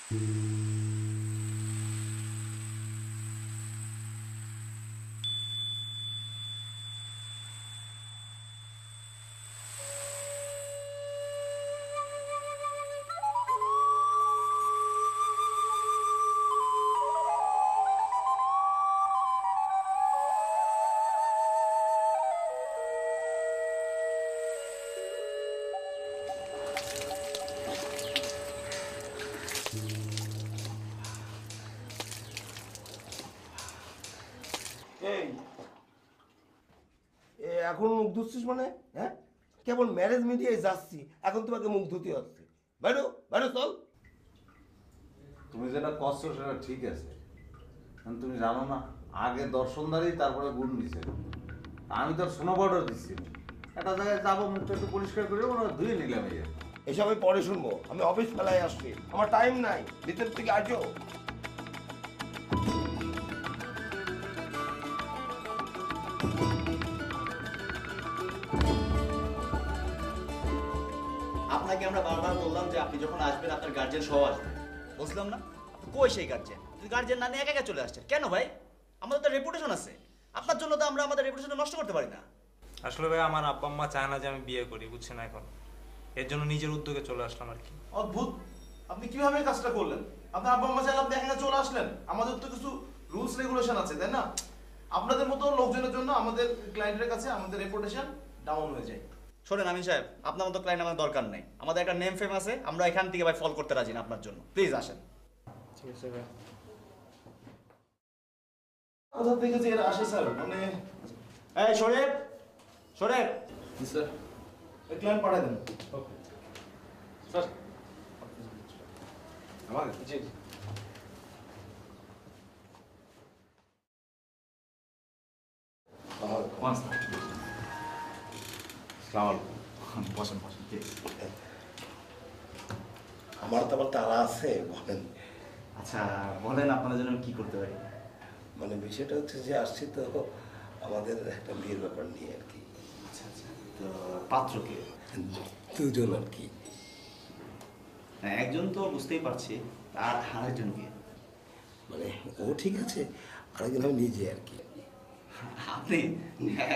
এই এখন মুখ ধুচ্ছিস মানে? হ্যাঁ, কেবল ম্যারেজ মিডিয়ায় যাচ্ছি, এখন তোমাকে মুখ ধুতে হচ্ছে। বাইরো বাইরো চল। তুমি যেটা করছো সেটা ঠিক আছে, কারণ তুমি জানো না আগে দর্শনদারি তারপরে গুণ দিছে। আমি তো সোনো পাউডার দিচ্ছি, একটা জায়গায় যাবো মুখটা একটু পরিষ্কার করে ওরা ধুয়ে নিলাম। এসব আমি পরে শুনবো, আমি অফিস মেলায় আসছি, আমার টাইম নাই। ভিতর থেকে আসো। আপনাকে আমরা বারবার বললাম যে আপনি যখন আসবেন আপনার গার্জেন সহ আসবেন, বুঝলাম না আপনি কই সেই গার্জেন? তুই গার্জেন না নিয়ে একা একা চলে আসছেন কেন ভাই? আমাদের তো রেপুটেশন আছে, আপনার জন্য তো আমরা আমাদের রেপুটেশন নষ্ট করতে পারি না। আসলে ভাই আমার আব্বা আম্মা চায় না যে আমি বিয়ে করি, বুঝছেন? এখন এর জন্য নিজের উদ্যোগে চলে আসলাম আর কি। অদ্ভুত, আপনি কিভাবে এই কাজটা করলেন? আপনার আব্বা আম্মা চাইলে আপনি এখানে চলে আসলেন? আমাদের তো কিছু রুলস রেগুলেশন আছে, তাই না? আপনাদের মতো লোকজনের জন্য আমাদের ক্লায়েন্টের কাছে আমাদের রেপুটেশন ডাউন হয়ে যায়। শোনেন আমিন সাহেব, আপনার মতো ক্লায়েন্ট আমাদের দরকার নেই। আমাদের একটা নেম ফেম আছে, আমরা এখান থেকে ভাই ফল করতে রাজি না আপনার জন্য। প্লিজ আসেন। ঠিক আছে ভাই। কোথা থেকে যে এরা আসে স্যার, মানে এই শোরেব, শোরেব, স্যার এই ক্লায়েন্ট পাঠিয়ে দেন। Okay sir. আমার জি বসেন বসেন। আমার তো আবার তারা আছে, বলেন। আচ্ছা বলেন আপনাদের জন্য কি করতে পারি? মানে বিষয়টা হচ্ছে যে আসছি তো আমাদের একটা বিয়ের ব্যাপার নিয়ে আর কি। আচ্ছা আচ্ছা, তো পাত্রকে? দুজন আর কি। হ্যাঁ একজন তো বুঝতেই পারছি, আর আরেকজন কি? মানে ও ঠিক আছে, আরেকজন আমি নিজে আর কি। আপনি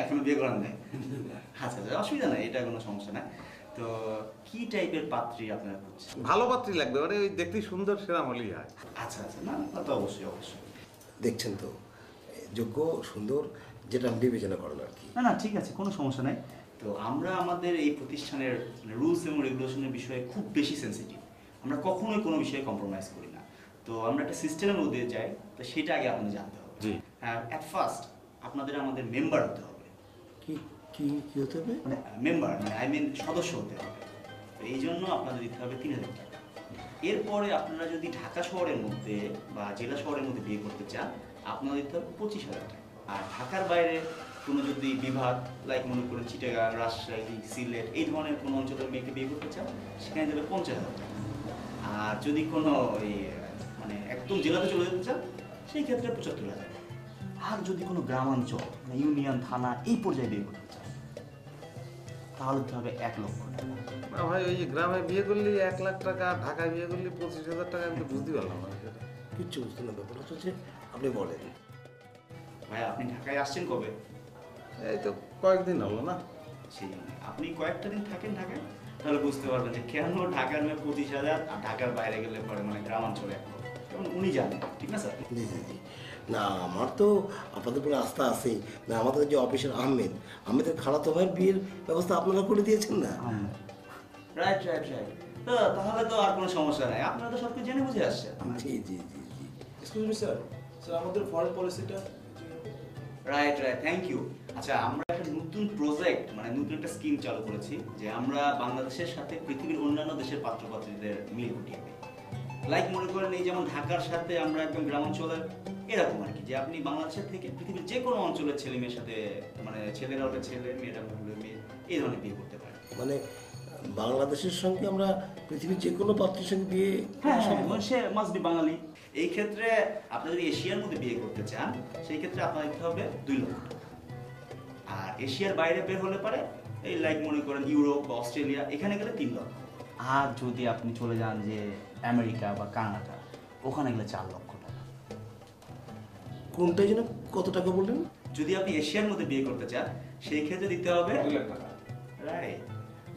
এখনো বিয়ে করেন নাই? আচ্ছা আচ্ছা, অসুবিধা নাই, এটা কোনো সমস্যা না। তো কি টাইপের পাত্রী আপনারা খুঁজছেন? ভালো পাত্রী লাগবে, মানে ওই দেখতে সুন্দর সেরাম হলেই হয়। আচ্ছা আচ্ছা, না তা তো অবশ্যই অবশ্যই। দেখছেন তো, যোগ্য সুন্দর যেটা বিবেচনা করেন আর কি। না না ঠিক আছে, কোনো সমস্যা নাই। তো আমরা আমাদের এই প্রতিষ্ঠানের রুলস এবং রেগুলেশনের বিষয়ে খুব বেশি সেন্সিটিভ। আমরা কখনোই কোনো বিষয়ে কম্প্রোমাইজ করি না। তো আমরা একটা সিস্টেমের মধ্যে যাই, তো সেটা আগে আপনাদের জানতে হবে। জি। অ্যাট ফার্স্ট আপনাদের আমাদের মেম্বার হতে হবে। কি কি কি হতে হবে? মানে মেম্বার মানে আই মিন সদস্য হতে হবে। তো এই জন্য আপনাদের দিতে হবে ৩,০০০ টাকা। এরপরে আপনারা যদি ঢাকা শহরের মধ্যে বা জেলা শহরের মধ্যে বিয়ে করতে চান, আপনাদের দিতে হবে ২৫,০০০ টাকা। আর ঢাকার বাইরে কোনো যদি বিভাগ, লাইক মনে করেন চিটাগাং, রাজশাহী, সিলেট এই ধরনের কোনো অঞ্চলের মেয়েকে বিয়ে করতে চান, সেখানে দেবে ৫০,০০০ টাকা। আর যদি কোনো ওই মানে একদম জেলাতে চলে যেতে চান, সেই ক্ষেত্রে ৭৫,০০০ টাকা। আর যদি কোনো গ্রামাঞ্চল মানে ইউনিয়ন, থানা এই পর্যায়ে বিয়ে করতে চান, তাহলে দিতে হবে ১,০০,০০০ টাকা। না ভাই, ওই যে গ্রামে বিয়ে করলে ১,০০,০০০ টাকা, ঢাকায় বিয়ে করলে ২৫,০০০ টাকা, আমি তো বুঝতে পারলাম না সেটা। কিচ্ছু বুঝতে না, ব্যাপারটা হচ্ছে আপনি বলেন। ভাই আপনি ঢাকায় আসছেন কবে? এই তো কয়েকদিন হলো না। সেই জন্য আপনি কয়েকটা দিন থাকেন ঢাকায়, তাহলে বুঝতে পারবেন যে কেন ঢাকার মেয়ে ২৫,০০০ আর ঢাকার বাইরে গেলে পরে মানে গ্রামাঞ্চলে ১,০০,০০০। যেমন উনি জানেন, ঠিক না স্যার? জি জি জি। না আমার তো আপনাদের উপরে আস্থা আছেই। না আমাদের যে অফিসার আহমেদের খালাতো ভাইয়ের বিয়ের ব্যবস্থা আপনারা করে দিয়েছেন না? Right right right. তো তাহলে তো আর কোনো সমস্যা নাই, আপনারা তো সব কিছু জেনে বুঝে আসছেন। জি জি জি জি। এক্সকিউজ মি স্যার, স্যার আমাদের ফরেন পলিসিটা। Right right, thank you. আচ্ছা আমরা একটা নতুন প্রজেক্ট মানে নতুন একটা স্কিম চালু করেছি, যে আমরা বাংলাদেশের সাথে পৃথিবীর অন্যান্য দেশের পাত্রপাত্রীদের মিল ঘটিয়ে দিই। লাইক মনে করেন এই যেমন ঢাকার সাথে আমরা একদম গ্রামাঞ্চলের, এরকম আর কি, যে আপনি বাংলাদেশের থেকে পৃথিবীর যে কোনো অঞ্চলের ছেলে মেয়ের সাথে মানে ছেলেরা হলে ছেলে, মেয়েরা হলে মেয়ে, এই ধরনের বিয়ে করতে পারে। মানে বাংলাদেশের সঙ্গে আমরা পৃথিবীর যে কোনো পাত্রের সঙ্গে বিয়ে হ্যাঁ সে মাস্ট বি বাঙালি। এই ক্ষেত্রে আপনি যদি এশিয়ার মধ্যে বিয়ে করতে চান, সেই ক্ষেত্রে আপনার দিতে হবে ২,০০,০০০ টাকা। আর এশিয়ার বাইরে বের হলে পারে এই লাইক মনে করেন ইউরোপ বা অস্ট্রেলিয়া, এখানে গেলে ৩,০০,০০০। আর যদি আপনি চলে যান যে আমেরিকা বা কানাডা, ওখানে গেলে 4 লক্ষ টাকা। কোনটাই যেন কত টাকা বললেন? যদি আপনি এশিয়ার মধ্যে বিয়ে করতে চান সেই ক্ষেত্রে দিতে হবে 2 লাখ টাকা। রাইট।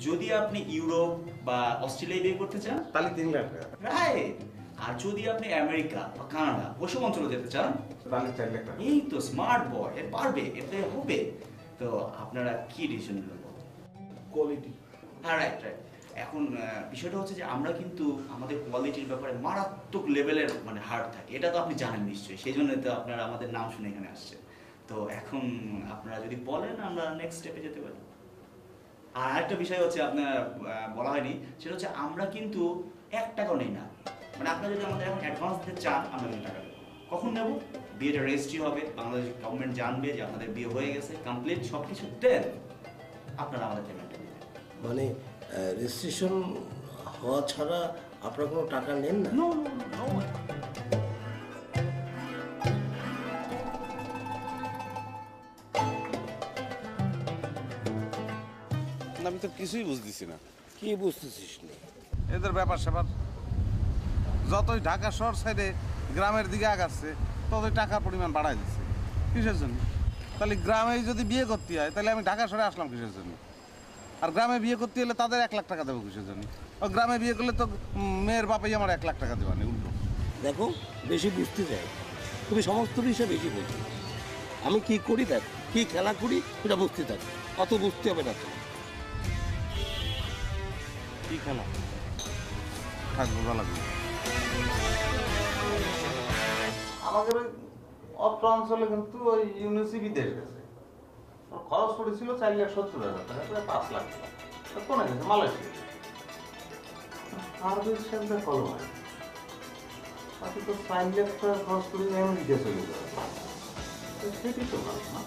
যদি আপনি ইউরোপ বা অস্ট্রেলিয়ায় বিয়ে করতে চান তাহলে 3 লাখ টাকা। রাইট। আর যদি আপনি আমেরিকা বা কানাডা ওসব অঞ্চলে যেতে চান তাহলে 4 লাখ টাকা। এই তো স্মার্ট বয়, এ পারবে, এতে হবে। তো আপনারা কি ডিসিশন নেবেন? কোয়ালিটি। হ্যাঁ, রাইট রাইট। এখন বিষয়টা হচ্ছে যে আমরা কিন্তু আমাদের কোয়ালিটির ব্যাপারে মারাত্মক লেভেলের মানে হার্ড থাকে, এটা তো আপনি জানেন নিশ্চয়ই, সেই জন্য তো আপনারা আমাদের নাম শুনে এখানে আসছে। তো এখন আপনারা যদি বলেন আমরা নেক্সট স্টেপে যেতে পারি। আর আরেকটা বিষয় হচ্ছে আপনার বলা হয়নি, সেটা হচ্ছে আমরা কিন্তু 1 টাকাও নেই না। মানে আপনারা যদি আমাদের এখন অ্যাডভান্স দিতে চান আমরা কিন্তু টাকা দেবো। কখন নেব? বিয়েটা রেজিস্ট্রি হবে, বাংলাদেশ গভর্নমেন্ট জানবে যে আপনাদের বিয়ে হয়ে গেছে, কমপ্লিট সব কিছু, দেন আপনারা আমাদের পেমেন্টটা দেবেন। মানে রেজিস্ট্রেশন হওয়া ছাড়া আপনারা কোনো টাকা নেন না? No no no. আমি তো কিছুই বুঝতেছি না কি বুঝতেছিস না? এদের ব্যাপার স্যাপার। যতই ঢাকা শহর সাইডে গ্রামের দিকে আগাচ্ছে ততই টাকার পরিমাণ বাড়াই দিচ্ছে। কিসের জন্য? তাহলে গ্রামে যদি বিয়ে করতে হয় তাহলে আমি ঢাকা শহরে আসলাম কিসের জন্য? আর গ্রামে বিয়ে করতে হলে তাদের 1 লাখ টাকা দেবো কিসের জন্য? ও গ্রামে বিয়ে করলে তো মেয়ের বাপাই আমার 1 লাখ টাকা দেওয়া নেই, উল্টো। দেখো, বেশি বুঝতে চাই, তুমি সমস্ত বিষয়ে বেশি বোঝো। আমি কি করি দেখ, কি খেলা করি সেটা বুঝতে থাকি, অত বুঝতে হবে না তো। কি খেলা? থাকবো ভালো করে। আমাদের ওই অত্র অঞ্চলে কিন্তু ওই ইউনিসি বিদেশ গেছে, খরচ পড়েছিল 4,70,000 টাকা, প্রায় 5 লাখ টাকা। কোনে গেছে? মালয়েশিয়া। আর বেশ সেটা কলম হয়, বাকি তো 4 লাখ টাকা খরচ করে আমেরিকা চলে যাবে। সেটাই তো ভালো না?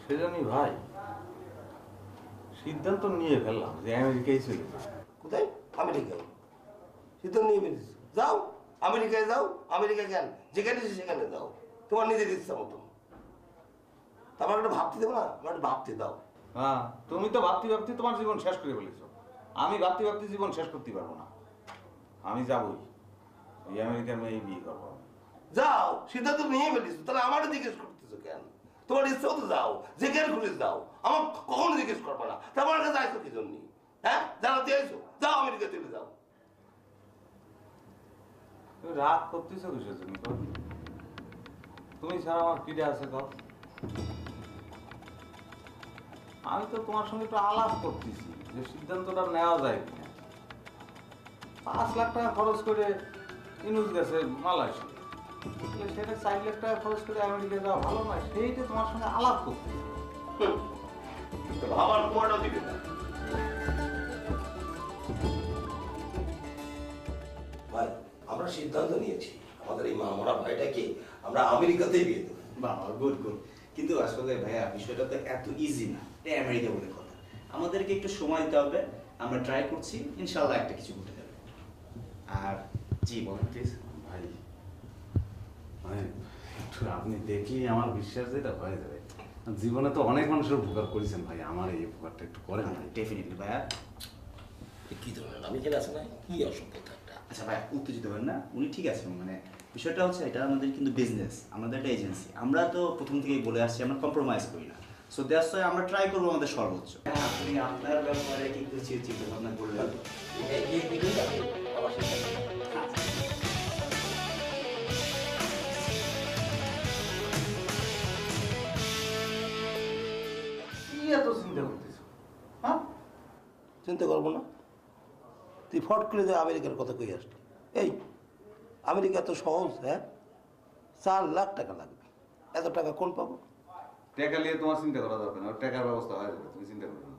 সেজন্যই ভাই সিদ্ধান্ত নিয়ে ফেললাম যে আমেরিকায় চলে যাবে। কোথায়? আমেরিকায় সিদ্ধান্ত নিয়ে বেরিয়েছো? যাও আমেরিকায়, যাও আমেরিকায়, কেন যেখানে ইচ্ছে সেখানে যাও, তোমার নিজের ইচ্ছা মতো। তারপর একটা ভাবতে দেবো না, আমার একটা ভাবতে দাও। হ্যাঁ, তুমি তো ভাবতে ভাবতে তোমার জীবন শেষ করে ফেলেছো। আমি ভাবতে ভাবতে জীবন শেষ করতে পারবো না। আমি যাবই, এই আমেরিকার মেয়ে বিয়ে করবো আমি। যাও, সিদ্ধান্ত নিয়ে ফেলিস, তাহলে আমারও জিজ্ঞেস করতেছো কেন? তোমার ইচ্ছা মতো যাও, যেখানে খুলে যাও, আমার কখনো জিজ্ঞেস করবে না। তারপর কাছে আইসো কি জন্য? হ্যাঁ, জানাতে আইসো, যাও আমেরিকা চলে যাও। তুমি রাগ করতেছো কিসের জন্য? তুমি ছাড়া আমার কিডে আছে কর। আমি তো তোমার সঙ্গে একটু আলাপ করতেছি যে সিদ্ধান্তটা নেওয়া যায় কিনা। 5 লাখ টাকা খরচ করে ইনুস গেছে মালয়েশিয়া, সেটা 4 লাখ টাকা খরচ করে আমেরিকা যাওয়া ভালো নয়? সেইটা তোমার সঙ্গে আলাপ করতেছি। আমার সময়টাও দিবে না ভাই। আমরা সিদ্ধান্ত নিয়েছি আমাদের এই মামরা ভাইটাকে আমরা আমেরিকাতেই বিয়ে দেবো। বাবা, গুড গুড। কিন্তু আসলে ভাইয়া বিষয়টা তো এত ইজি না, এটা আমেরিকা বলে কথা। আমাদেরকে একটু সময় দিতে হবে, আমরা ট্রাই করছি, ইনশাআল্লাহ একটা কিছু ঘটে যাবে। আর জি বলেন প্লিজ। ভাই মানে একটু আপনি দেখলেই আমার বিশ্বাস যেটা হয়ে যাবে। জীবনে তো অনেক মানুষের উপকার করেছেন ভাই, আমার এই উপকারটা একটু করেন না? ডেফিনেটলি ভাইয়া। কি ধরনের আমি কেন আছে না, কি অসভ্যতা একটা। আচ্ছা ভাই, উত্তেজিত হবেন না, উনি ঠিক আছেন। মানে বিষয়টা হচ্ছে এটা আমাদের কিন্তু বিজনেস, আমাদের একটা এজেন্সি, আমরা তো প্রথম থেকেই বলে আসছি আমরা কম্প্রোমাইজ করি না। সো দ্যাটস ওয়াই আমরা ট্রাই করবো আমাদের সর্বোচ্চ। আপনি আপনার ব্যাপারে কিন্তু চিন্তা ভাবনা করলেন। কি এত চিন্তা করতেছো? হ্যাঁ, চিন্তা করবো না? তুই ফট করে যে আমেরিকার কথা কই আসলি? এই আমেরিকা তো সহজ, হ্যাঁ? 4 লাখ টাকা লাগবে, এত টাকা কোন পাবো? টাকা নিয়ে তোমার চিন্তা করা দরকার না, টাকার ব্যবস্থা হয়ে যাবে, তুমি চিন্তা করো না।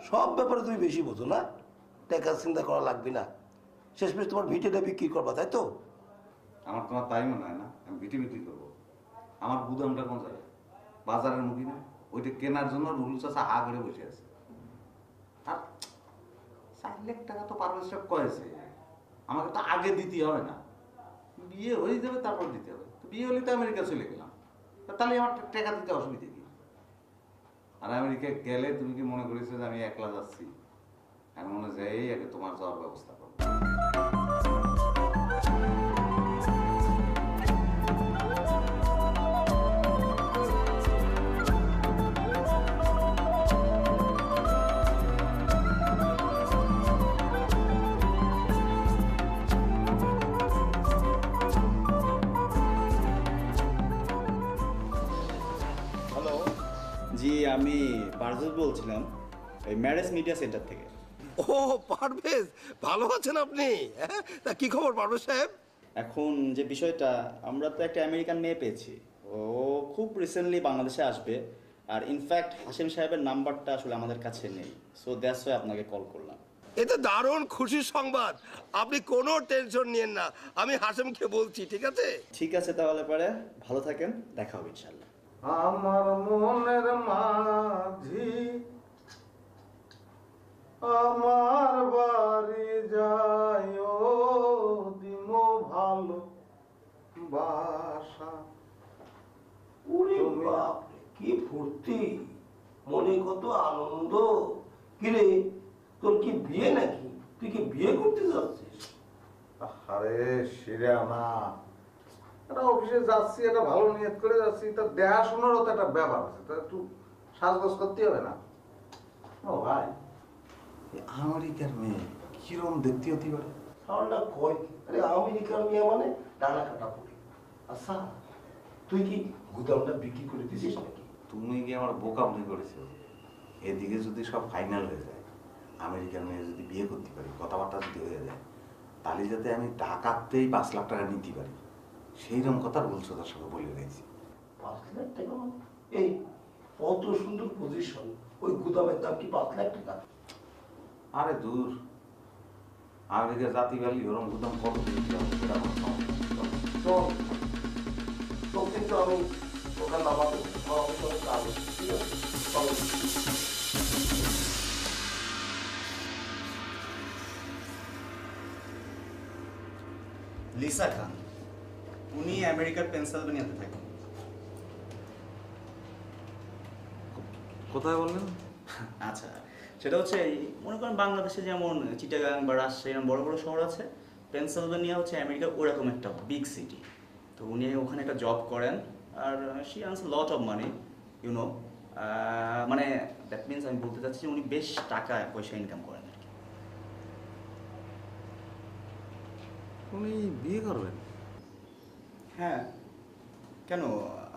সব ব্যাপারে তুমি বেশি বোঝো না, টাকা চিন্তা করা লাগবে না। শেষমেশ তোমার ভিটেটা বিক্রি করবা, তাই তো? আমার তোমার তাই মনে হয় না আমি বিটি বিক্রি করবো? আমার গুদামটা কোন জায়গায়? বাজারের মুখী না? ওইটা কেনার জন্য রুল চাষা হা করে বসে আছে। আর 4 লাখ টাকা তো পারমিশন করেছে, আমাকে তো আগে দিতে হবে না, বিয়ে হয়ে যাবে তারপর দিতে হবে। তো বিয়ে হলে তো আমেরিকা চলে গেলাম, তাহলে আমার টাকা দিতে অসুবিধা কি? আর আমেরিকা গেলে তুমি কি মনে করেছো যে আমি একলা যাচ্ছি? আমি মনে যাই আগে তোমার যাওয়ার ব্যবস্থা করবো। হ্যালো, জি আমি পারভেজ বলছিলাম এই ম্যারেজ মিডিয়া সেন্টার থেকে। ও পারভেজ, ভালো আছেন আপনি? হ্যাঁ, তা কি খবর পারভেজ সাহেব? এখন যে বিষয়টা, আমরা তো একটা আমেরিকান মেয়ে পেয়েছি, ও খুব রিসেন্টলি বাংলাদেশে আসবে। আর ইনফ্যাক্ট হাসিম সাহেবের নাম্বারটা আসলে আমাদের কাছে নেই, সো দ্যাটস ওয়াই আপনাকে কল করলাম। এটা দারুণ খুশির সংবাদ, আপনি কোনো টেনশন নিয়েন না, আমি হাসেমকে বলছি, ঠিক আছে? ঠিক আছে, তাহলে পরে ভালো থাকেন, দেখা হবে ইনশাল্লাহ। আমার মনের মাঝি আমার বাড়ি যায় দিমো ভালো বাসা। ওরে বাপরে, কি ফুর্তি, মনে কত আনন্দ। কিরে, তোর কি বিয়ে নাকি? তুই কি বিয়ে করতে যাচ্ছিস? আরে সেরা না, এটা অফিসে যাচ্ছি, এটা ভালো নিয়ত করে যাচ্ছি, তার দেখাশোনারও তো একটা ব্যাপার আছে, তা একটু সাজগোজ করতে হবে না? ও ভাই, আমেরিকার মেয়ে কিরম দেখতে হতে পারে? সামনা কয় কি? আরে আমেরিকার মেয়ে মানে ডানা কাটা পড়ে। আচ্ছা, তুই কি গুদামটা বিক্রি করে দিছিস নাকি? তুমি কি আমার বোকা মনে করেছো? এদিকে যদি সব ফাইনাল হয়ে যায়, আমেরিকার মেয়ে যদি বিয়ে করতে পারি, কথাবার্তা যদি হয়ে যায়, তাহলে যাতে আমি ঢাকাতেই 5 লাখ টাকা নিতে পারি, সেইরকম কথা বলছো তার সঙ্গে বলে রয়েছি। 5 লাখ টাকা? এই কত সুন্দর পজিশন, ওই গুদামের দাম কি 5 লাখ টাকা? আরে দূর, আমেরিকা জাতি ভ্যালি ওরম গুদাম কত দিতে হবে সেটা আমার সমস্যা। তো তো কিন্তু আমি ওখানে নামাবো, আমার অফিসে অনেক কাজ আছে, ঠিক আছে? চলো। লিসা খান, উনি আমেরিকার পেনসিলভেনিয়াতে থাকেন। কোথায় বললেন? আচ্ছা, সেটা হচ্ছে এই মনে করেন বাংলাদেশে যেমন চিটাগাং বা রাজশাহী এরকম বড় বড় শহর আছে, পেনসিলভেনিয়া হচ্ছে আমেরিকার ওরকম একটা বিগ সিটি। তো উনি ওখানে একটা জব করেন, আর she earns lot of money, you know. মানে দ্যাট মিনস আমি বলতে চাচ্ছি যে উনি বেশ টাকা পয়সা ইনকাম করেন আর কি। উনি বিয়ে করবেন? হ্যাঁ, কেন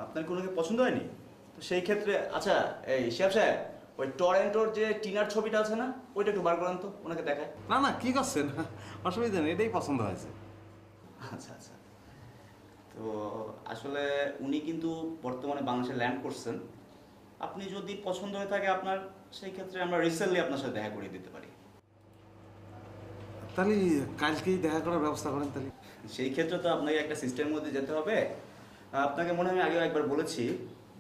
আপনার কোনো পছন্দ হয়নি? তো সেই ক্ষেত্রে আচ্ছা, এই শিহাব সাহেব, ওই টরেন্টোর যে টিনার ছবিটা আছে না, ওইটা একটু বার করেন তো, ওনাকে দেখায়। না না, কি করছেন, অসুবিধা নেই, এটাই পছন্দ হয়েছে। আচ্ছা আচ্ছা, তো আসলে উনি কিন্তু বর্তমানে বাংলাদেশে ল্যান্ড করছেন। আপনি যদি পছন্দ হয়ে থাকে আপনার, সেই ক্ষেত্রে আমরা রিসেন্টলি আপনার সাথে দেখা করিয়ে দিতে পারি। তাহলে কালকেই দেখা করার ব্যবস্থা করেন তাহলে। সেই ক্ষেত্রে তো আপনাকে একটা সিস্টেমের মধ্যে যেতে হবে। আপনাকে মনে হয় আমি আগেও একবার বলেছি,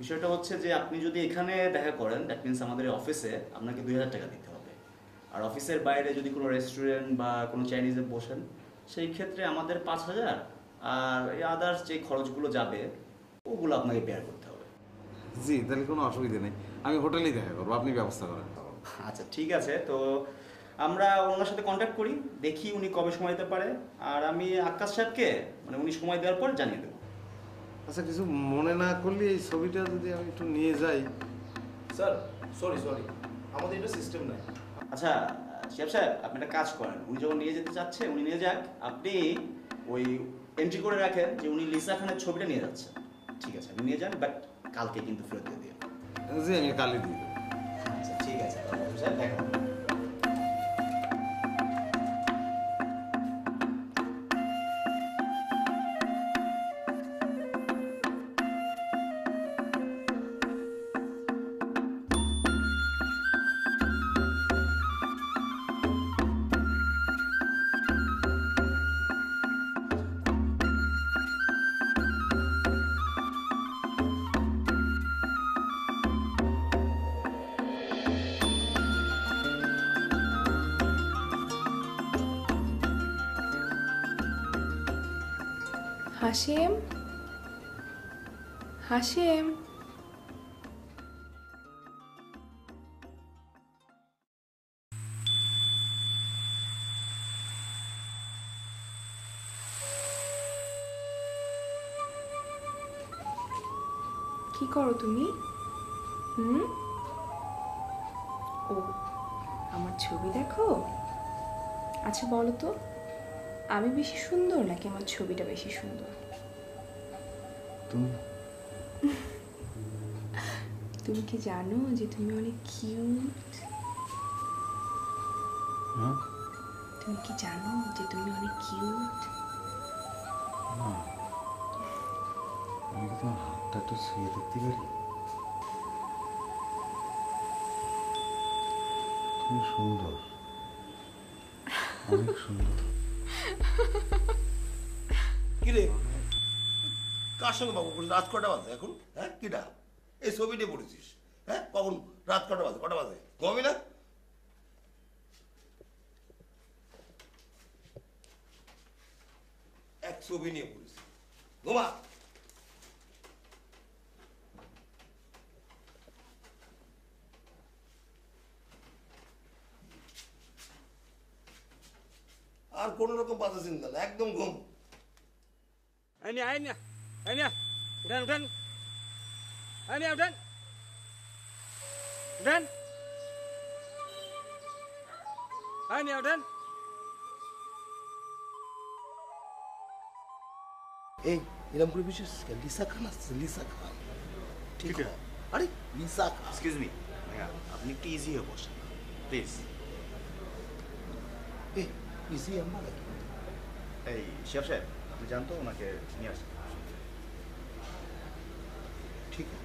বিষয়টা হচ্ছে যে আপনি যদি এখানে দেখা করেন, দ্যাট মিনস আমাদের অফিসে আপনাকে 2000 টাকা দিতে হবে। আর অফিসের বাইরে যদি কোনো রেস্টুরেন্ট বা কোনো চাইনিজে বসেন, সেই ক্ষেত্রে আমাদের 5000, আর এই আদার্স যে খরচগুলো যাবে ওগুলো আপনাকে বেয়ার করতে হবে। জি, তাহলে কোনো অসুবিধা নেই, আমি হোটেলেই দেখা করবো, আপনি ব্যবস্থা করেন। আচ্ছা ঠিক আছে, তো আমরা ওনার সাথে কন্ট্যাক্ট করি, দেখি উনি কবে সময় দিতে পারে, আর আমি আকাশ সাহেবকে মানে উনি সময় দেওয়ার পর জানিয়ে দেবো। আচ্ছা, কিছু মনে না করলে এই ছবিটা যদি আমি একটু নিয়ে যাই। স্যার সরি, আমাদের এটা সিস্টেম নাই। আচ্ছা শিহাব সাহেব, আপনি একটা কাজ করেন, উনি যখন নিয়ে যেতে চাচ্ছে উনি নিয়ে যাক, আপনি ওই এন্ট্রি করে রাখেন যে উনি লিসা খানের ছবিটা নিয়ে যাচ্ছে। ঠিক আছে, আপনি নিয়ে যান, বাট কালকে কিন্তু ফেরত দিয়ে দিন। জি, আমি কালই দিয়ে দেবো। আচ্ছা ঠিক আছে, স্যার দেখা হবে। হাসিম, হাসেম, কি করো তুমি? ও, আমার ছবি দেখো। আচ্ছা বলো তো, আমি বেশি সুন্দর নাকি আমার ছবিটা বেশি সুন্দর? তুমি তুমি কি জানো যে তুমি অনেক কিউট? হ্যাঁ? তুমি কি জানো যে তুমি অনেক কিউট? না, আমি কি তোমার হাতটা একটু ছুঁয়ে দেখতে পারি? তুমি সুন্দর, অনেক সুন্দর। কি রে, কার সঙ্গে বাবু রাত কটা বাজে এখন? হ্যাঁ কিটা এই ছবি নিয়ে পড়েছিস? হ্যাঁ কখন রাত কটা বাজে? কটা বাজে ঘুমাবি না? এক ছবি নিয়ে পড়েছিস, ঘুমা। আর কোন রকম বাজে চিন্তা না, একদম ঘুম। Ini, udah, ini udah, ini udah. এই এরকম করে বিশেষ লিসা খান আসছে, লিসা খান। ঠিক আছে, আরে লিসা খান। এক্সকিউজ মি ভাইয়া, আপনি একটু ইজি হয়ে বসেন প্লিজ। এই ইসি আম্মা নাকি? এই শেফ সাহেব, আপনি জানতো ওনাকে নিয়ে আসেন। ঠিক আছে।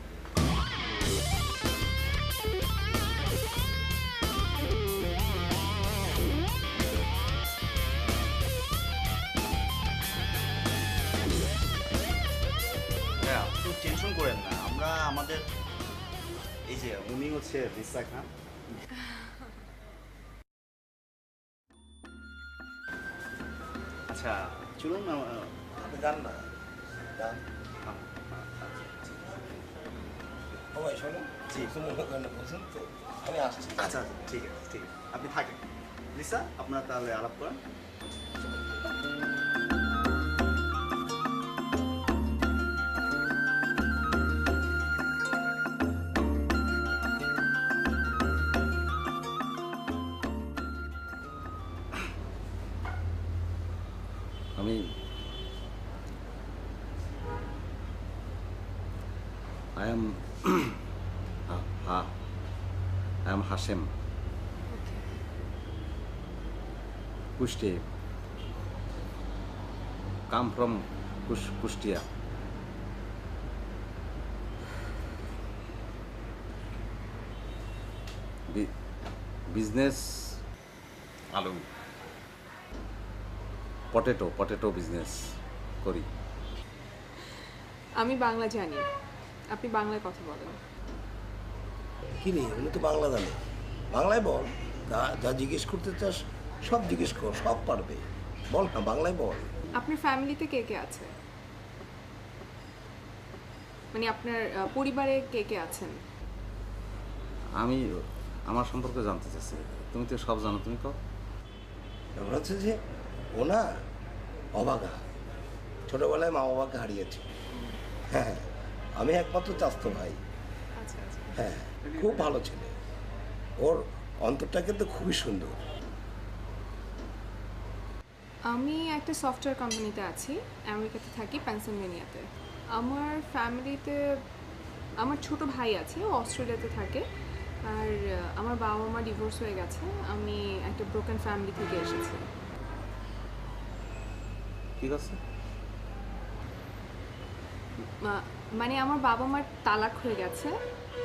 হ্যাঁ, একটু টেনশন করেন না, আমরা আমাদের এই যে উনি হচ্ছে লিসা খান। আচ্ছা চলুন আপনি গান না গান সবাই শোনেন। জি। সুমন গানটা বলছেন তো, আমি আসছি। আচ্ছা ঠিক আছে, ঠিক আছে, আপনি থাকেন। লিসা, আপনারা তাহলে আলাপ করেন। আমি I am Hashem. Kushti. Come from Kushtia. Business আলু পটেটো বিজনেস করি। আমি বাংলা জানি, আপনি বাংলায় কথা বলেন। কি রে, উনি তো বাংলা জানে, বাংলায় বল। যা যা জিজ্ঞেস করতে চাস সব জিজ্ঞেস কর, সব পারবে। বল না, বাংলায় বল। আপনার ফ্যামিলিতে কে কে আছে? মানে আপনার পরিবারে কে কে আছেন? আমি আমার সম্পর্কে জানতে চাচ্ছি, তুমি তো সব জানো, তুমি কও। ব্যাপার হচ্ছে যে ও না অবাগা, ছোটবেলায় মা বাবাকে হারিয়েছে। হ্যাঁ, আমি একমাত্র চাস্তো ভাই। আচ্ছা আচ্ছা। হ্যাঁ, খুব ভালো ছেলে, ওর অন্তরটা কিন্তু খুবই সুন্দর। আমি একটা সফটওয়্যার কোম্পানিতে আছি, আমেরিকাতে থাকি, পেনসিলভেনিয়াতে। আমার ফ্যামিলিতে আমার ছোট ভাই আছে, ও অস্ট্রেলিয়াতে থাকে। আর আমার বাবা মা ডিভোর্স হয়ে গেছে, আমি একটা ব্রোকেন ফ্যামিলি থেকে এসেছি। ঠিক আছে। মানে আমার বাবা মার তালাক হয়ে গেছে,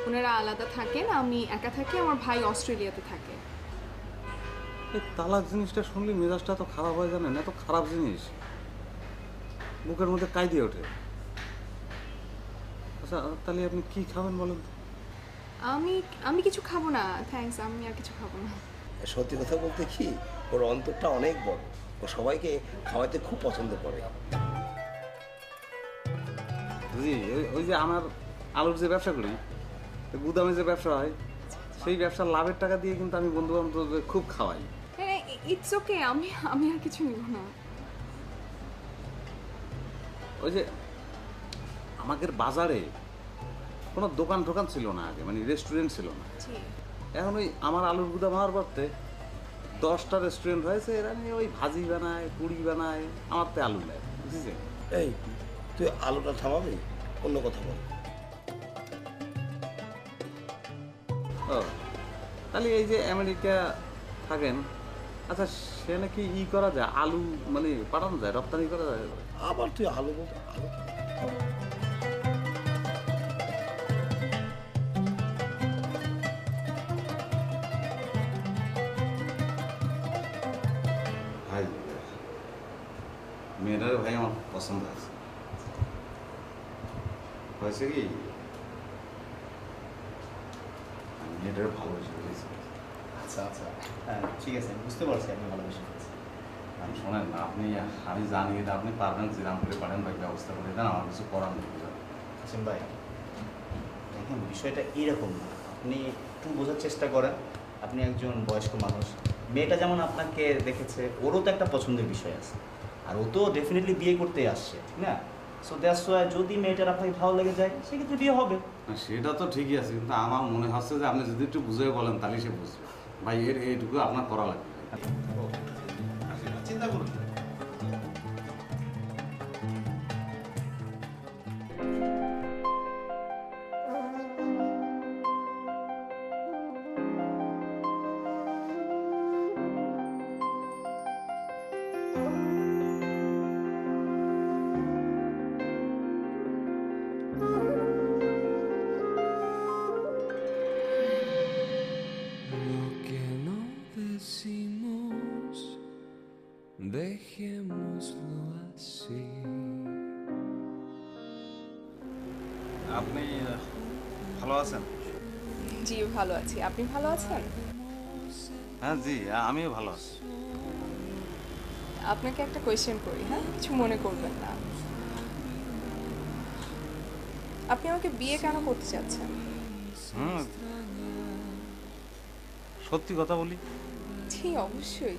ওনারা আলাদা থাকেন, আমি একা থাকি, আমার ভাই অস্ট্রেলিয়াতে থাকে। এই তালাক জিনিসটা শুনলে মেজাজটা তো খারাপ হয়ে জানেন, এত খারাপ জিনিস বুকের মধ্যে কাই দিয়ে ওঠে। আচ্ছা তাহলে আপনি কি খাবেন বলেন তো? আমি কিছু খাবো না, থ্যাঙ্কস, আমি আর কিছু খাবো না। সত্যি কথা বলতে কি, ওর অন্তরটা অনেক বড়, ও সবাইকে খাওয়াতে খুব পছন্দ করে। জি ওই যে আমার আলুর যে ব্যবসা করি, গুদামে যে ব্যবসা হয়, সেই ব্যবসার লাভের টাকা দিয়ে কিন্তু আমি বন্ধু বান্ধবদের খুব খাওয়াই। হ্যাঁ, ইটস ওকে, আমি আর কিছু নিব না। ওই যে আমাদের বাজারে কোনো দোকান টোকান ছিল না আগে, মানে রেস্টুরেন্ট ছিল না। জি। এখন ওই আমার আলুর গুদাম হওয়ার পরতে 10টা রেস্টুরেন্ট হয়েছে, এরা নিয়ে ওই ভাজি বানায়, পুরি বানায়, আমার তো আলু নেয়, বুঝেছেন? এই তুই আলুটা থামাবি, অন্য কথা বল। ও তাহলে এই যে আমেরিকা থাকেন, আচ্ছা সে নাকি করা যায়, আলু মানে পাঠানো যায়, রপ্তানি করা যায়? আবার তুই আলু বলতে আলু ভাই মেয়েটার ভাই আমার পছন্দ আছে। হয়েছে কি আমি মেয়েটার ভালোবেসে ফেলেছি। আচ্ছা আচ্ছা, ঠিক আছে, আমি বুঝতে পারছি আপনি ভালোবেসে ফেলছেন। আমি শোনেন না, আমি জানি এটা আপনি পারবেন, যেরাম করে পারেন ভাই ব্যবস্থা করে দেন, আমার কিছু করার নেই। হাসিম ভাই, দেখেন বিষয়টা এরকম না, আপনি একটু বোঝার চেষ্টা করেন। আপনি একজন বয়স্ক মানুষ, মেয়েটা যেমন আপনাকে দেখেছে, ওরও তো একটা পছন্দের বিষয় আছে, আর ও তো ডেফিনেটলি বিয়ে করতে আসছে, ঠিক না? সো দ্যাটস ওয়াই যদি মেয়েটার আপনাকে ভালো লেগে যায় সেক্ষেত্রে বিয়ে হবে। না সেটা তো ঠিকই আছে, কিন্তু আমার মনে হচ্ছে যে আপনি যদি একটু বুঝে বলেন তাহলে সে বুঝবে। ভাই এইটুকু আপনার করা লাগবে। চিন্তা করুন। Lo que no decimos, dejémoslo así. আপনি ভালো আছেন? জি, ভালো আছি। আপনি ভালো আছেন? হ্যাঁ জি, আমিও ভালো আছি। আপনাকে একটা কোয়েশ্চেন করি, হ্যাঁ? কিছু মনে করবেন না। আপনি আমাকে বিয়ে কেন করতে চাচ্ছেন? সত্যি কথা বলি, জি, অবশ্যই।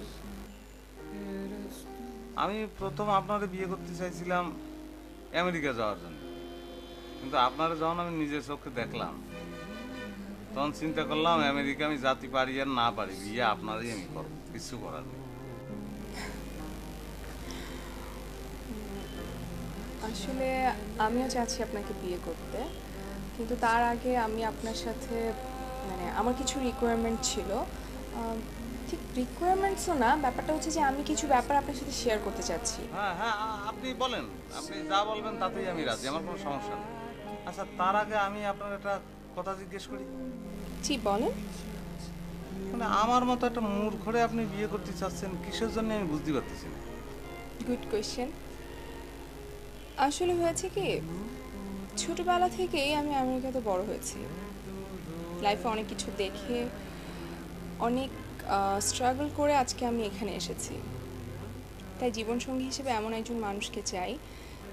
আমি প্রথম আপনারে বিয়ে করতে চাইছিলাম আমেরিকা যাওয়ার জন্য, কিন্তু আপনারা যখন আমি নিজের চোখে দেখলাম তখন চিন্তা করলাম আমেরিকা আমি জাতি পারি আর না পারি, বিয়ে আপনারই আমি করবো, কিছু করার নেই। আসলে আমিও চাচ্ছি আপনাকে বিয়ে করতে, কিন্তু তার আগে আমি আপনার সাথে মানে আমার কিছু রিকোয়ারমেন্ট ছিল। ঠিক রিকোয়ারমেন্টসও না, ব্যাপারটা হচ্ছে যে আমি কিছু ব্যাপার আপনার সাথে শেয়ার করতে চাচ্ছি। হ্যাঁ হ্যাঁ, আপনি বলেন, আপনি যা বলবেন তাতেই আমি রাজি, আমার কোনো সমস্যা নেই। আচ্ছা তার আগে আমি আপনার একটা কথা জিজ্ঞেস করি। জি, বলেন। মানে আমার মতো একটা মূর্খরে আপনি বিয়ে করতে চাচ্ছেন কিসের জন্য আমি বুঝতে পারতেছি না। Good question. আসলে হয়েছে কি, ছোটবেলা থেকেই আমি আমেরিকাতে বড় হয়েছি। লাইফে অনেক কিছু দেখে, অনেক স্ট্রাগল করে আজকে আমি এখানে এসেছি। তাই জীবনসঙ্গী হিসেবে এমন একজন মানুষকে চাই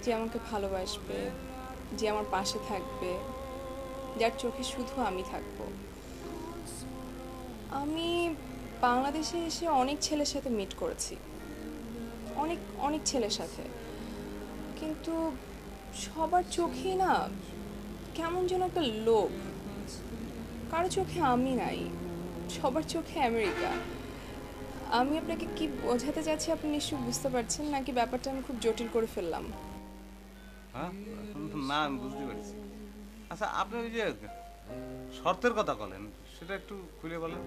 যে আমাকে ভালোবাসবে, যে আমার পাশে থাকবে, যার চোখে শুধু আমি থাকবো। আমি বাংলাদেশে এসে অনেক ছেলের সাথে মিট করেছি, অনেক অনেক ছেলের সাথে, কিন্তু সবার চোখেই না কেমন যেন একটা লোভ। কারো চোখে আমি নাই, সবার চোখে আমেরিকা। আমি আপনাকে কি বোঝাতে চাচ্ছি আপনি নিশ্চয়ই বুঝতে পারছেন, নাকি ব্যাপারটা আমি খুব জটিল করে ফেললাম? হ্যাঁ না, আমি বুঝতে পারছি। আচ্ছা আপনি ওই যে শর্তের কথা বলেন, সেটা একটু খুলে বলেন।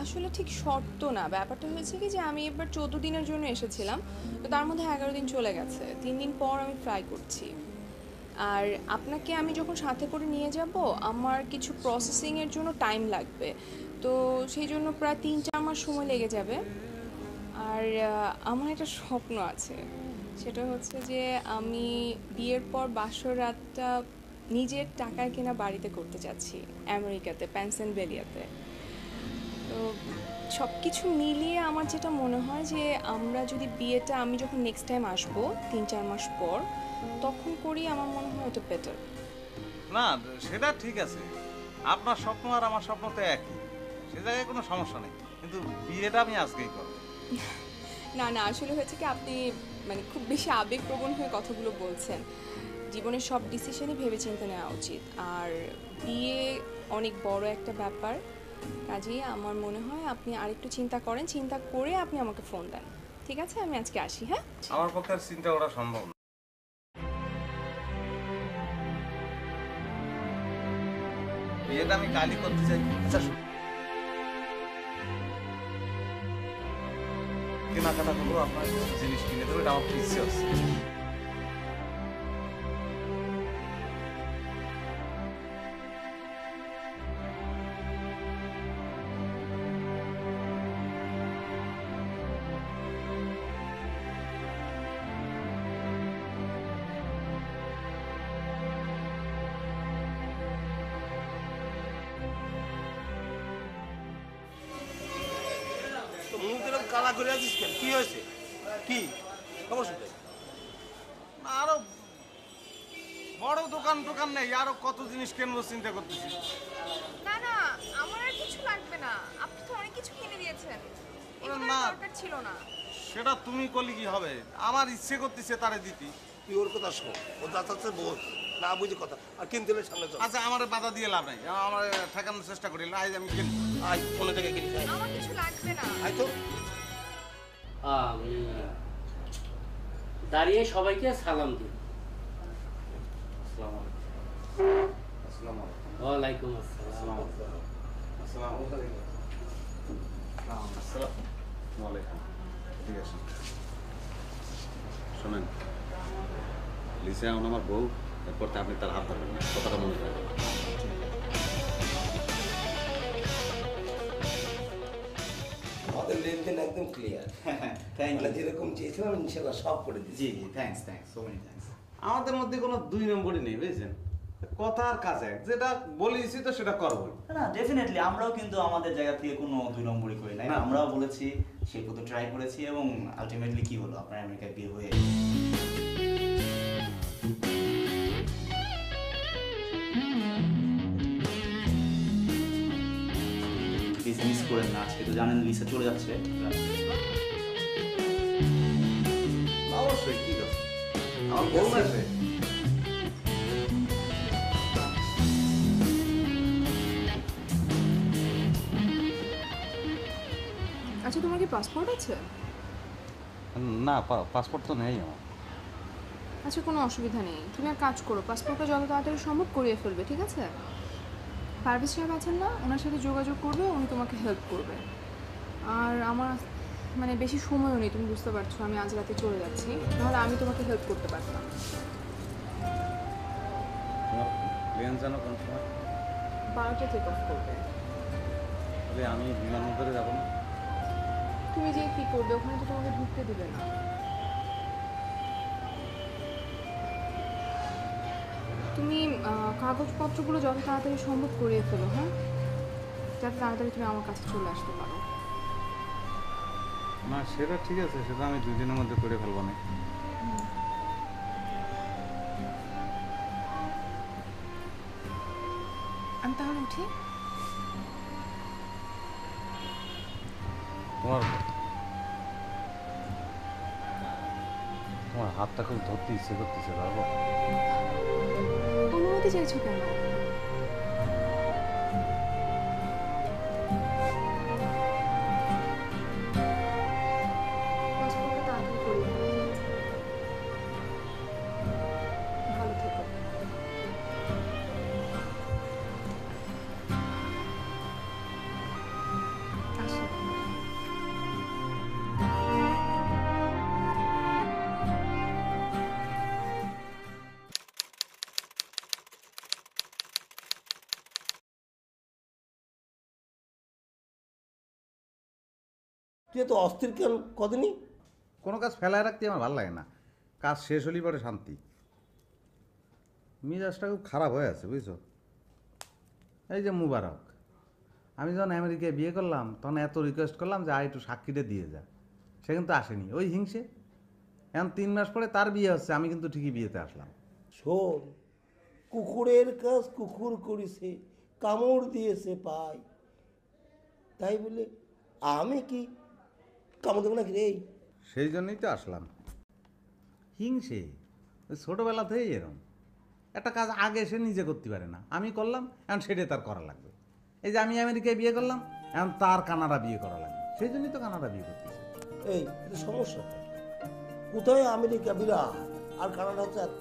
আসলে ঠিক শর্ত না, ব্যাপারটা হয়েছে কি যে আমি এবার 14 দিনের জন্য এসেছিলাম, তো তার মধ্যে 11 দিন চলে গেছে। 3 দিন পর আমি ফ্লাই করছি। আর আপনাকে আমি যখন সাথে করে নিয়ে যাব, আমার কিছু প্রসেসিংয়ের জন্য টাইম লাগবে, তো সেই জন্য প্রায় 3-4 মাস সময় লেগে যাবে। আর আমার একটা স্বপ্ন আছে, সেটা হচ্ছে যে আমি বিয়ের পর বাসর রাতটা নিজের টাকায় কেনা বাড়িতে করতে চাচ্ছি, আমেরিকাতে, পেনসিলভেনিয়াতে। তো সব কিছু মিলিয়ে আমার যেটা মনে হয় যে আমরা যদি বিয়েটা, আমি যখন নেক্সট টাইম আসবো 3-4 মাস পর, তখন করি আমার মনে হয় ওটা বেটার। না সেটা ঠিক আছে, আপনার স্বপ্ন আর আমার স্বপ্ন তো একই, সে জায়গায় কোনো সমস্যা নেই, কিন্তু বিয়েটা আমি আজকেই করব। না না, আসলে হয়েছে কি, আপনি মানে খুব বেশি আবেগপ্রবণ হয়ে কথাগুলো বলছেন। জীবনের সব ডিসিশনই ভেবেচিন্তে নেওয়া উচিত, আর বিয়ে অনেক বড় একটা ব্যাপার। কাজেই আমার মনে হয় আপনি আরেকটু চিন্তা করেন, চিন্তা করে আপনি আমাকে ফোন দেন। ঠিক আছে, আমি আজকে আসি। হ্যাঁ, আমার পক্ষে আর চিন্তা করা সম্ভব না। বিয়েটা আমি কালই করতে চাই। আচ্ছা কেনাকাটা করবো, আপনার জিনিস কিনে দেবো, এটা আমার খুব ইচ্ছে আছে। তো মুখ এরকম কালা করে আছিস কেন? কি হয়েছে? কি সমস্যা? আরো বড় দোকান টোকান নেই, আরো কত জিনিস কিনবো চিন্তা করতেছি। না না, আমার আর কিছু লাগবে না, আপনি তো অনেক কিছু কিনে দিয়েছেন, এগুলো না। দরকার ছিল না। সেটা তুমি করলে কি হবে, আমার ইচ্ছে করতেছে তারে দিতি। তুই ওর কথা শোন, ও যাচ্ছে বোঝ না, বুঝে কথা আর কিনতে হলে সামনে চল। আচ্ছা আমার বাধা দিয়ে লাভ নাই, আমার ঠেকানোর চেষ্টা করি না, আজ আমি কিনবো। আয় কোনো জায়গায় কিনিস, আয়। আমার কিছু লাগবে না। আয় তো। আমি দাঁড়িয়ে সবাইকে সালাম দিই। আসসালামু আলাইকুম। আসসালামু আলাইকুম। ওয়ালাইকুম আসসালাম। আসসালামু আলাইকুম। আসসালামু আলাইকুম। আসসালামু আলাইকুম। ঠিক আছে শোনেন, লিসা এখন আমার বউ, এরপর আপনি তার হাত ধরবেন না, কথাটা মনে রাখবেন। আমাদের লেনদেন একদম ক্লিয়ার, থ্যাংক মানে ইউ। যেরকম চেয়েছিলাম ইনশাল্লাহ সব করে দিচ্ছি। জি জি, thanks thanks, so many thanks. আমাদের মধ্যে কোনো দুই নম্বরই নেই, বুঝছেন? কথা আর কাজ এক, যেটা বলেছি তো সেটা করবোই। না ডেফিনেটলি আমরাও কিন্তু আমাদের জায়গা থেকে কোনো দুই নম্বরই করি নাই, না। আমরাও বলেছি, সেই পথে ট্রাই করেছি, এবং আলটিমেটলি কি হলো, আপনার আমেরিকায় বিয়ে হয়ে প্লিজ মিস করেন না, আজকে তো জানেন লিসা চলে যাচ্ছে। অবশ্যই, ঠিক আছে। আমার বউ আছে। আচ্ছা, তোমার কি পাসপোর্ট আছে? না, পাসপোর্ট তো নেই আমার। আচ্ছা, কোনো অসুবিধা নেই, তুমি এক কাজ করো, পাসপোর্টটা যত তাড়াতাড়ি সম্ভব করিয়ে ফেলবে, ঠিক আছে? পারভেজ সাহেব আছেন না, ওনার সাথে যোগাযোগ করবে, উনি তোমাকে হেল্প করবে। আর আমার মানে বেশি সময়ও নেই, তুমি বুঝতে পারছো, আমি আজ রাতে চলে যাচ্ছি, নাহলে আমি তোমাকে হেল্প করতে পারতাম। তোমার প্লেন জানো কোন সময়? 12টা টেক অফ করবে। তাহলে আমি বিমানবন্দরে যাবো না? তুমি যে কি করবে, ওখানে তো তোমাকে ঢুকতে দিবে না। তুমি কাগজপত্রগুলো যত তাড়াতাড়ি সম্ভব করিয়ে ফেলো, হ্যাঁ, যাতে তাড়াতাড়ি তুমি আমার কাছে চলে আসতে পারো। না সেটা ঠিক আছে, সেটা আমি 2 দিনের মধ্যে করে ফেলবো না। আমি তাহলে উঠি। তোমার তোমার হাতটা খুব ধরতে ইচ্ছে করতেছে, পারবো? অনুমতি চাইছো কেন? পাসপোর্টটা তাড়াতাড়ি করিয়ে ফেলো, ঠিক আছে? ভালো থেকো। আসি। তুই এত অস্থির কেন কদিনই? কোনো কাজ ফেলায় রাখতে আমার ভালো লাগে না, কাজ শেষ হলেই পরে শান্তি। মিজাজটা খুব খারাপ হয়ে আছে, বুঝছো? এই যে মুবারক, আমি যখন আমেরিকায় বিয়ে করলাম তখন এত রিকোয়েস্ট করলাম যে একটু সাক্ষীটা দিয়ে যা, সে কিন্তু আসেনি, ওই হিংসে। এখন 3 মাস পরে তার বিয়ে হচ্ছে, আমি কিন্তু ঠিকই বিয়েতে আসলাম। শোন, কুকুরের কাজ কুকুর করেছে, কামড় দিয়েছে পাই, তাই বলে আমি কি কামড় দেবো নাকি রে? সেই জন্যই তো আসলাম। হিংসে ওই ছোটোবেলাতেই এরম একটা কাজ আগে সে নিজে করতে পারে না, আমি করলাম, এখন সেটাই তার করা লাগবে। এই যে আমি আমেরিকায় বিয়ে করলাম, এখন তার কানাডা বিয়ে করা লাগবে, সেই জন্যই তো কানাডা বিয়ে করতেছে। এই এটা সমস্যা কোথায়? আমেরিকা বিরাট আর কানাডা হচ্ছে এত।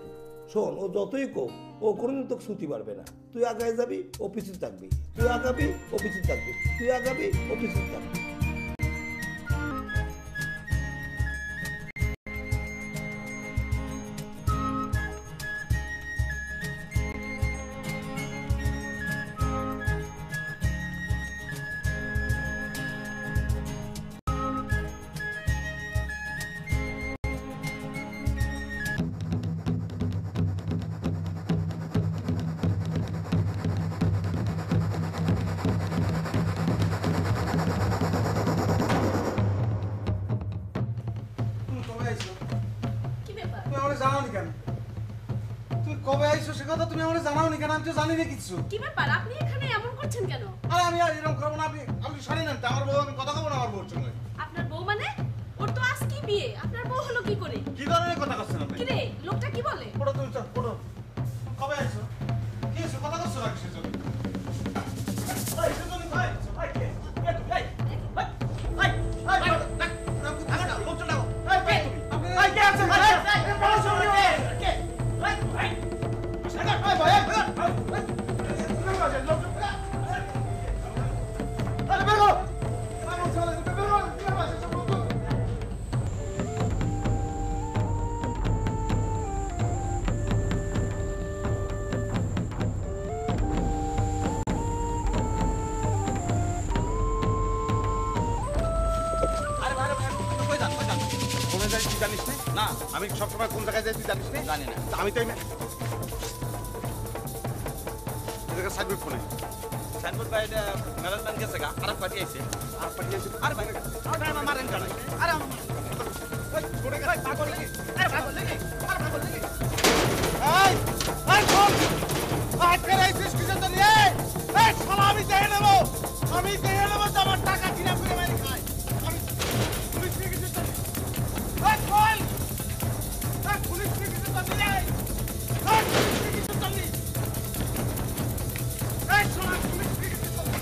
শোন, ও যতই কো, ও কোনোদিন তোকে ছুটি পারবে না। তুই আগায় যাবি, ও পিছিয়ে থাকবি, তুই আগাবি, ও পিছিয়ে থাকবি, তুই আগাবি, ও পিছিয়ে থাকবি। জানাওনি কেন? তুমি কবে আইছো সে কথা তুমি আমাকে জানাওনি কেন? আমি তো জানি না কিছু। কি ব্যাপার, আপনি এখানে এমন করছেন কেন? আরে আমি আর এরকম করবো না। আমি শাড়ি নেন, আমার বউ, আমি কথা কব না আমার বউর সঙ্গে। আপনার বউ মানে? ওর তো আজকেই বিয়ে, আপনার বউ হলো কি করে? কি ধরনের কথা করছেন আপনি? কি রে, লোকটা কি বলে? পড়ো তুমি, চল পড়ো। কবে আইছো? কি হয়েছে? কথা করছো না কিসের জন্য? এই সেজন্য ভাই, ভাই কে? এই এই এই এই লোকটা দাও। এই কে তুমি? এই কে আছে? এই বড় সরে কে? কে? এই এই সাগর ভাই ভাই জানিস না? আমি সবসময় কোন জায়গায় যাই তুই জানিস না? জানি না। আমি তো সাইনবোর্ড ফোনে সাইনবোর্ড ভাই ম্যানেজমেন্ট গেছে গা, আরেক পার্টি আইছে। আর পার্টি আইছে? আরে ভাই আরে আমার মারেন কেন? আরে আমার ছোড়ে গেছে পাগল লাগি। আরে পাগল লাগি, আরে পাগল লাগি। এই এই কোন আজকে আইছিস কিসের জন্য? এই শালা আমি দেখে নেব, আমি দেখে নেব যে আমার টাকা কিনা করে মারি খায়। আমি পুলিশ থেকে কিছু জানি। এই কল এই পুলিশ থেকে কিছু জানি। এই পুলিশ থেকে কিছু জানি। এই শালা পুলিশ থেকে কিছু জানি।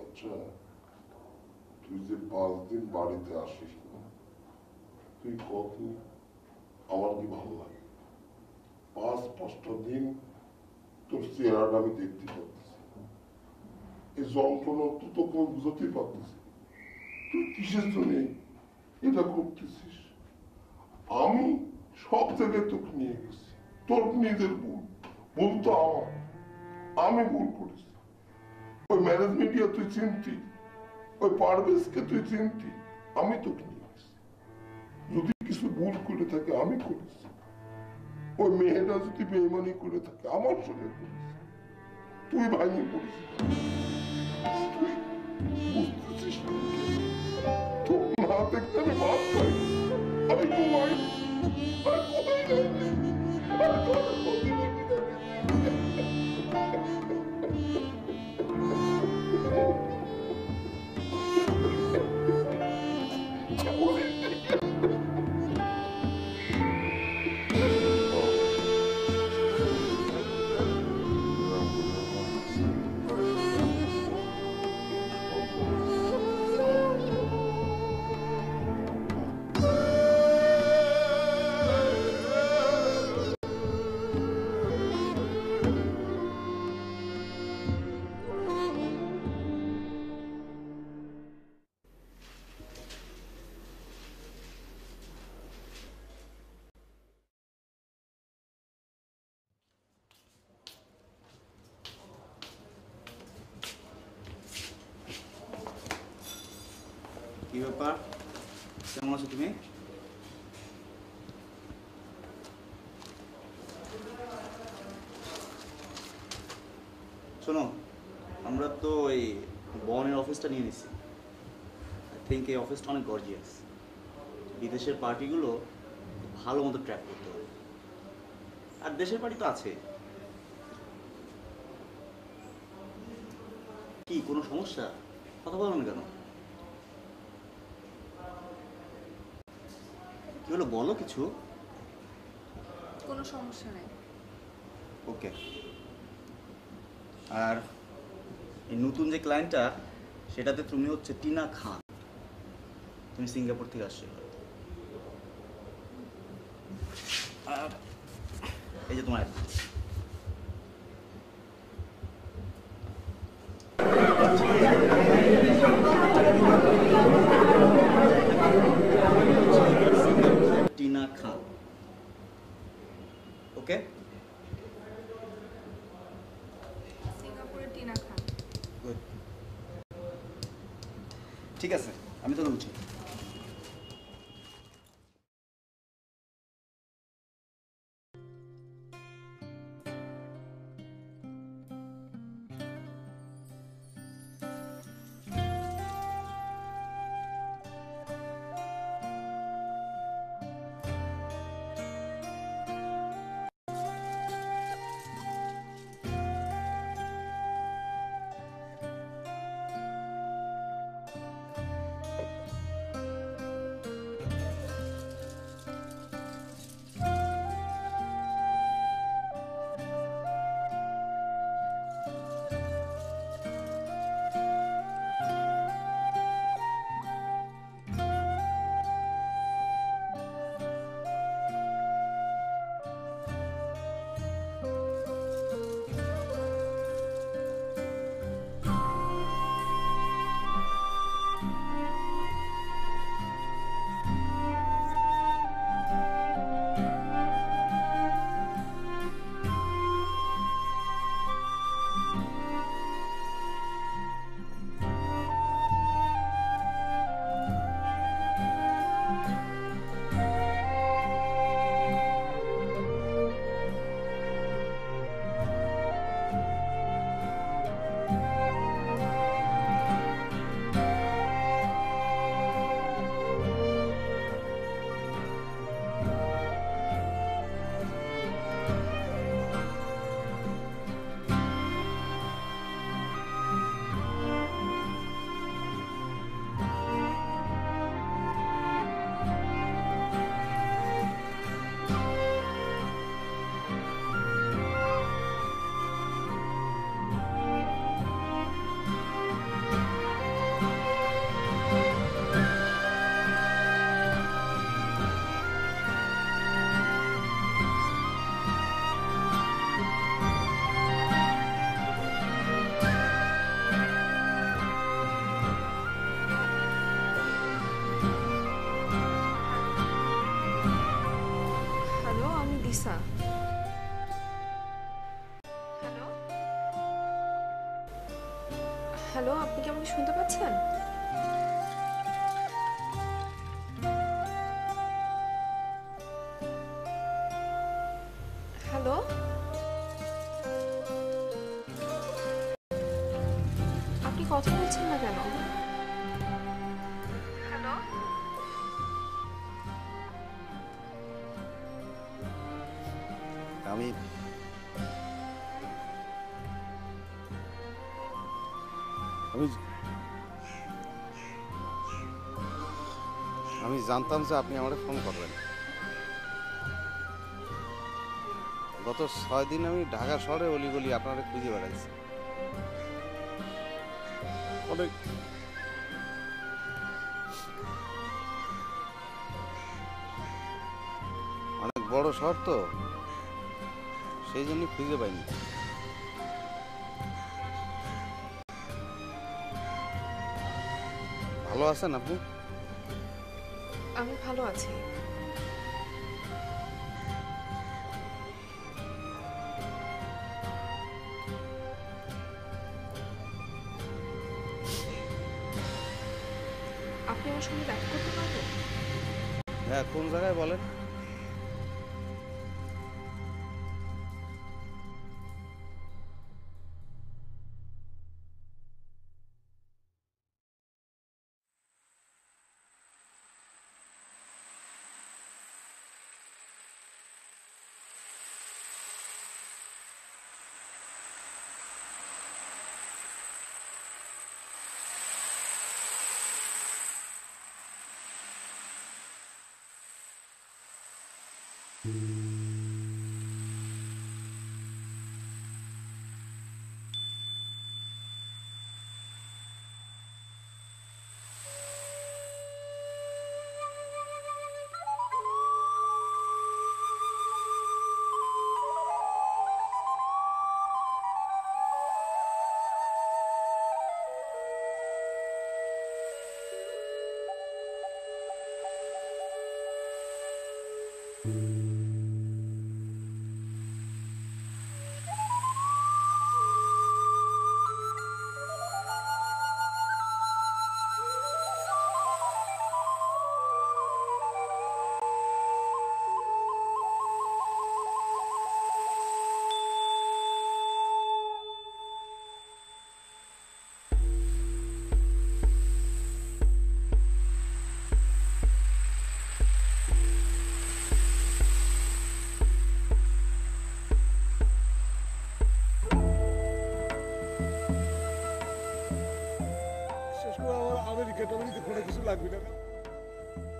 আচ্ছা, তুই যে 5 দিন বাড়িতে আসিস না, তুই কত আমার কি ভালো লাগে। 5-5টা দিন তোর চেহারাটা আমি দেখতে পাচ্ছি, এই যন্ত্রণা তুই তো কেউ বুঝতেই পারতেছি। তুই কিসের জন্য এটা করতেছিস? আমি সব জায়গায় তোকে নিয়ে গেছি, তোর নিজের ভুল, ভুল তো আমার, আমি ভুল করেছি। ওই ম্যারেজ মিডিয়া তুই চিনতি, ওই পারভেজকে তুই চিনতি, আমি তোকে নিয়ে গেছি। যদি কিছু ভুল করে থাকে আমি করেছি, ওই মেয়েটা যদি বেইমানি করে থাকে আমার সঙ্গে করিস, তুই ভাঙি পড়িস, তুই বুঝতেছিস তোর না দেখতে আমি ভাত খাই, আমি ঘুমাই, কি ব্যাপার, কেমন আছো তুমি? শোনো, আমরা তো এই বনের অফিসটা নিয়ে নিছি। আই থিঙ্ক এই অফিসটা অনেক গর্জিয়াস। বিদেশের পার্টিগুলো ভালো মতো ট্র্যাক করতে হবে, আর দেশের পার্টি তো আছে। কি কোনো সমস্যা? কথা বলো না কেন? কি হলো, বলো কিছু। কোনো সমস্যা নেই। ওকে। আর এই নতুন যে ক্লায়েন্টটা, সেটাতে তুমি হচ্ছে টিনা খান। তুমি সিঙ্গাপুর থেকে আসছো। আর এই যে তোমার টিনা খান। ওকে, সিঙ্গাপুরের টিনা খান। গুড। ঠিক আছে, আমি তো বলছি। দিশা। হ্যালো হ্যালো, আপনি কি আমাকে শুনতে পাচ্ছেন? কথা বলছেন না কেন? হ্যালো, আমি আমি জানতাম যে আপনি আমাকে ফোন করবেন। গত 6 দিন আমি ঢাকা শহরে অলিগলি আপনারা খুঁজে বেড়াইছি। অনেক বড় শহর তো, সেই জন্য খুঁজে পাইনি। ভালো আছেন আপনি? আমি ভালো আছি। আপনি আমার সঙ্গে দেখা করতে পারবেন? হ্যাঁ, কোন জায়গায় বলেন? কিছু লাগবে না,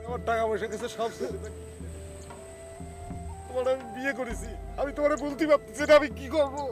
আমার টাকা পয়সা কাছে সব ছেড়ে দেবে। তোমার আমি বিয়ে করেছি, আমি তোমার বলতে পারতেছি না আমি কি করবো।